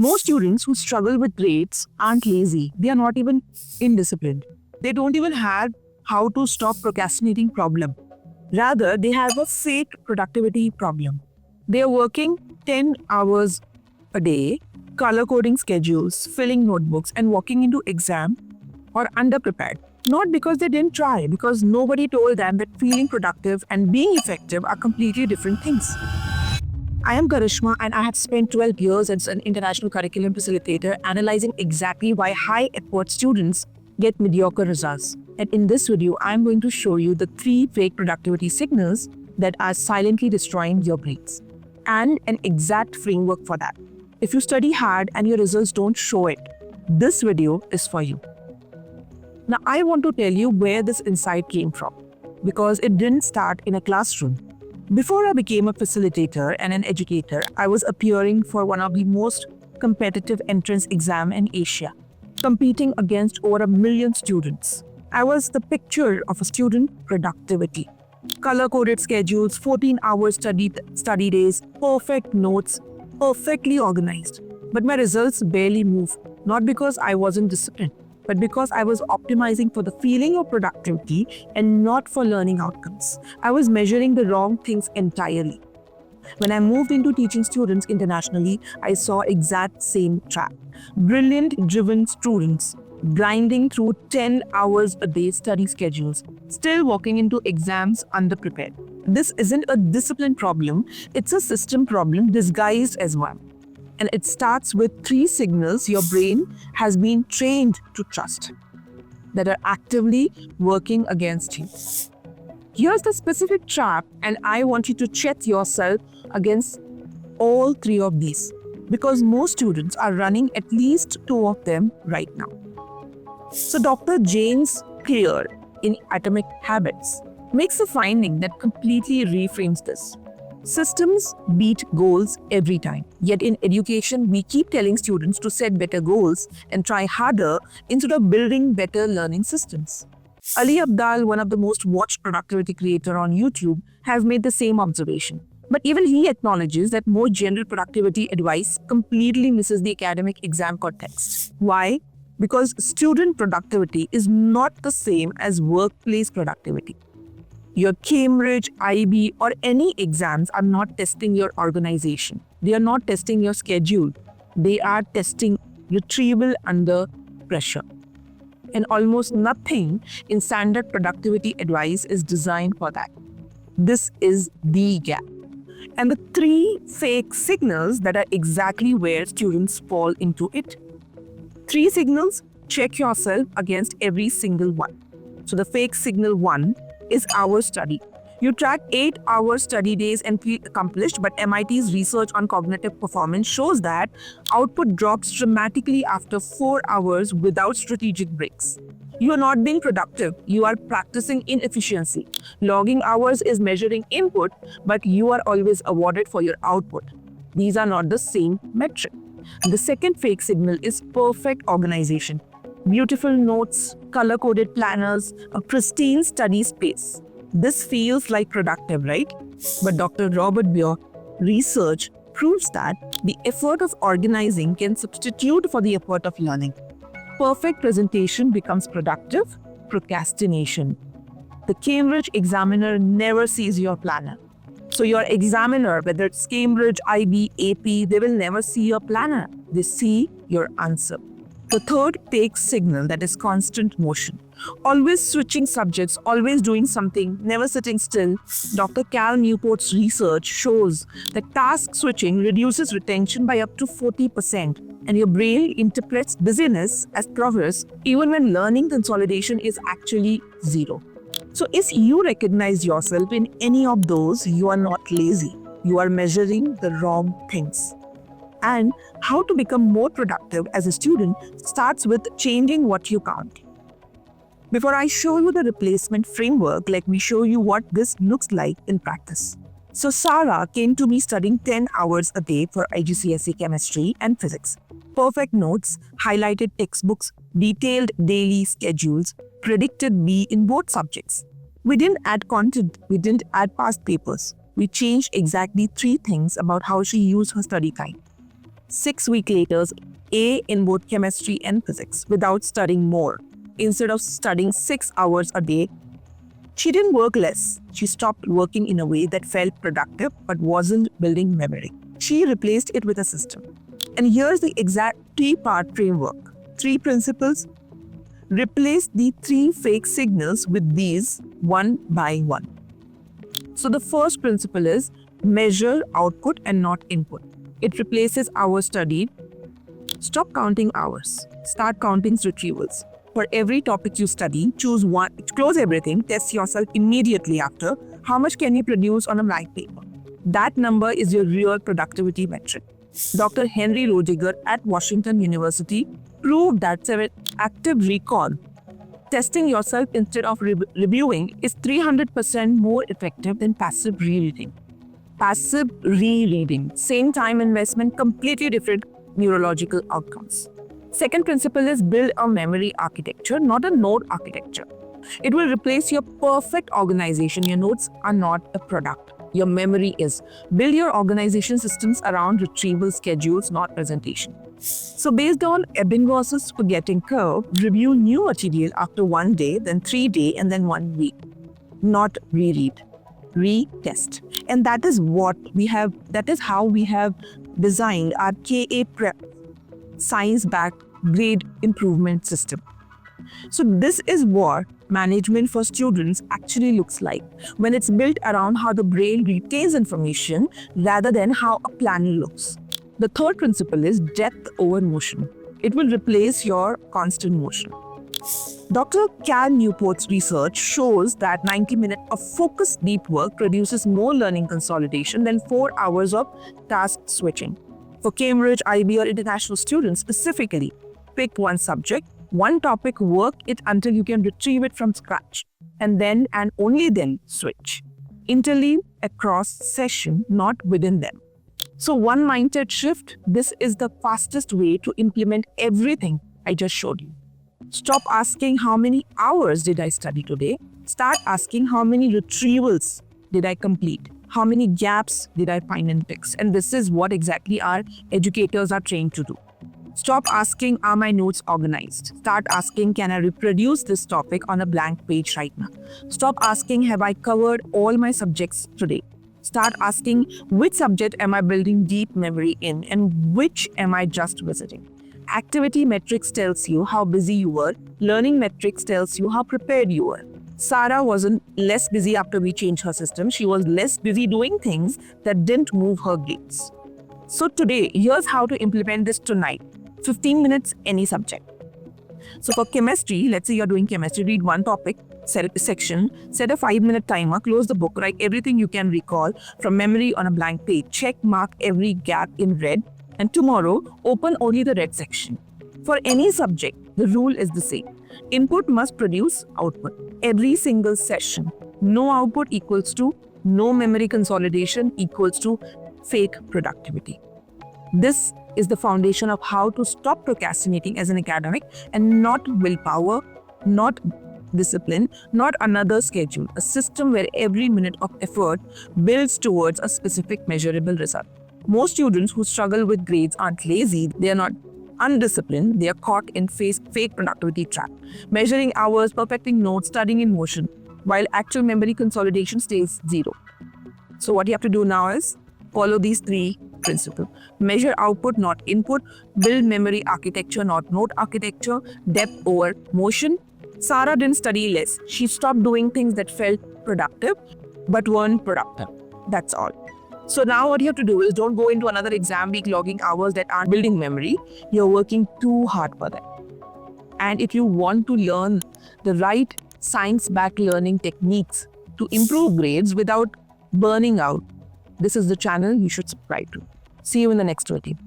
Most students who struggle with grades aren't lazy. They are not even indisciplined. They don't even have how to stop procrastinating problem. Rather, they have a fake productivity problem. They are working 10 hours a day, color coding schedules, filling notebooks, and walking into exam or underprepared. Not because they didn't try, because nobody told them that feeling productive and being effective are completely different things. I am Karishma and I have spent 12 years as an international curriculum facilitator analyzing exactly why high effort students get mediocre results. And in this video, I am going to show you the 3 fake productivity signals that are silently destroying your grades and an exact framework for that. If you study hard and your results don't show it, this video is for you. Now, I want to tell you where this insight came from because it didn't start in a classroom. Before I became a facilitator and an educator, I was appearing for one of the most competitive entrance exams in Asia, competing against over 1 million students. I was the picture of a student productivity. Color-coded schedules, 14-hour study days, perfect notes, perfectly organized. But my results barely moved, not because I wasn't disciplined, but because I was optimizing for the feeling of productivity and not for learning outcomes. I was measuring the wrong things entirely. When I moved into teaching students internationally, I saw exact same trap. Brilliant, driven students grinding through 10 hours a day study schedules, still walking into exams underprepared. This isn't a discipline problem, it's a system problem disguised as one. And it starts with 3 signals your brain has been trained to trust that are actively working against you. Here's the specific trap, and I want you to check yourself against all 3 of these because most students are running at least 2 of them right now. So Dr. James Clear in Atomic Habits makes a finding that completely reframes this. Systems beat goals every time. Yet in education, we keep telling students to set better goals and try harder instead of building better learning systems. Ali Abdaal, one of the most watched productivity creators on YouTube, has made the same observation. But even he acknowledges that more general productivity advice completely misses the academic exam context. Why? Because student productivity is not the same as workplace productivity. Your Cambridge, IB, or any exams are not testing your organization. They are not testing your schedule. They are testing retrieval under pressure. And almost nothing in standard productivity advice is designed for that. This is the gap. And the 3 fake signals that are exactly where students fall into it. 3 signals, check yourself against every single one. So the fake signal 1 is hour study. You track 8-hour study days and feel accomplished, but MIT's research on cognitive performance shows that output drops dramatically after 4 hours without strategic breaks. You are not being productive, you are practicing inefficiency. Logging hours is measuring input, but you are always awarded for your output. These are not the same metric. The second fake signal is perfect organization. Beautiful notes, color-coded planners, a pristine study space. This feels like productive, right? But Dr. Robert Beer research proves that the effort of organizing can substitute for the effort of learning. Perfect presentation becomes productive procrastination. The Cambridge examiner never sees your planner. So your examiner, whether it's Cambridge, IB, AP, they will never see your planner. They see your answer. The third fake signal that is constant motion. Always switching subjects, always doing something, never sitting still. Dr. Cal Newport's research shows that task switching reduces retention by up to 40%, and your brain interprets busyness as progress even when learning consolidation is actually 0. So if you recognize yourself in any of those, you are not lazy. You are measuring the wrong things. And how to become more productive as a student starts with changing what you count. Before I show you the replacement framework, let me show you what this looks like in practice. So Sarah came to me studying 10 hours a day for IGCSE chemistry and physics. Perfect notes, highlighted textbooks, detailed daily schedules, predicted B in both subjects. We didn't add content, we didn't add past papers. We changed exactly 3 things about how she used her study time. 6 weeks later, A in both chemistry and physics without studying more. Instead of studying 6 hours a day, she didn't work less. She stopped working in a way that felt productive but wasn't building memory. She replaced it with a system. And here's the exact 3-part framework. 3 principles. Replace the 3 fake signals with these one by one. So the first principle is measure output and not input. It replaces hours studied. Stop counting hours. Start counting retrievals. For every topic you study, choose one, close everything, test yourself immediately after. How much can you produce on a blank paper? That number is your real productivity metric. Dr. Henry Roediger at Washington University proved that active recall, testing yourself instead of reviewing, is 300% more effective than passive rereading. Passive rereading, same time investment, completely different neurological outcomes. Second principle is build a memory architecture, not a note architecture. It will replace your perfect organization. Your notes are not a product. Your memory is. Build your organization systems around retrieval schedules, not presentation. So based on Ebbinghaus's forgetting curve, review new material after 1 day, then 3 days, and then 1 week. Not reread. Retest. And that is how we have designed our KA Prep science-backed grade improvement system. So this is what management for students actually looks like when it's built around how the brain retains information rather than how a planner looks. The third principle is depth over motion. It will replace your constant motion. Dr. Cal Newport's research shows that 90 minutes of focused deep work produces more learning consolidation than 4 hours of task switching. For Cambridge, IB, or international students specifically, pick one subject, one topic, work it until you can retrieve it from scratch, and then and only then switch. Interleave across session, not within them. So one mindset shift, this is the fastest way to implement everything I just showed you. Stop asking how many hours did I study today. Start asking how many retrievals did I complete. How many gaps did I find and fix? And this is what exactly our educators are trained to do. Stop asking, are my notes organized? Start asking, can I reproduce this topic on a blank page right now? Stop asking, have I covered all my subjects today? Start asking, which subject am I building deep memory in and which am I just visiting? Activity metrics tells you how busy you were. Learning metrics tells you how prepared you were. Sarah wasn't less busy after we changed her system. She was less busy doing things that didn't move her grades. So today, here's how to implement this tonight. 15 minutes, any subject. So for chemistry, let's say you're doing chemistry, read one topic, set a section, set a 5-minute timer, close the book, write everything you can recall from memory on a blank page. Check, mark every gap in red, and tomorrow, open only the red section. For any subject, the rule is the same. Input must produce output. Every single session. No output equals to no memory consolidation equals to fake productivity. This is the foundation of how to stop procrastinating as an academic, and not willpower, not discipline, not another schedule. A system where every minute of effort builds towards a specific measurable result. Most students who struggle with grades aren't lazy, they are not undisciplined, they are caught in fake productivity trap. Measuring hours, perfecting notes, studying in motion, while actual memory consolidation stays zero. So what you have to do now is follow these 3 principles. Measure output, not input. Build memory architecture, not note architecture. Depth over motion. Sarah didn't study less. She stopped doing things that felt productive but weren't productive. That's all. So now what you have to do is don't go into another exam week logging hours that aren't building memory. You're working too hard for that. And if you want to learn the right science-backed learning techniques to improve grades without burning out, this is the channel you should subscribe to. See you in the next video.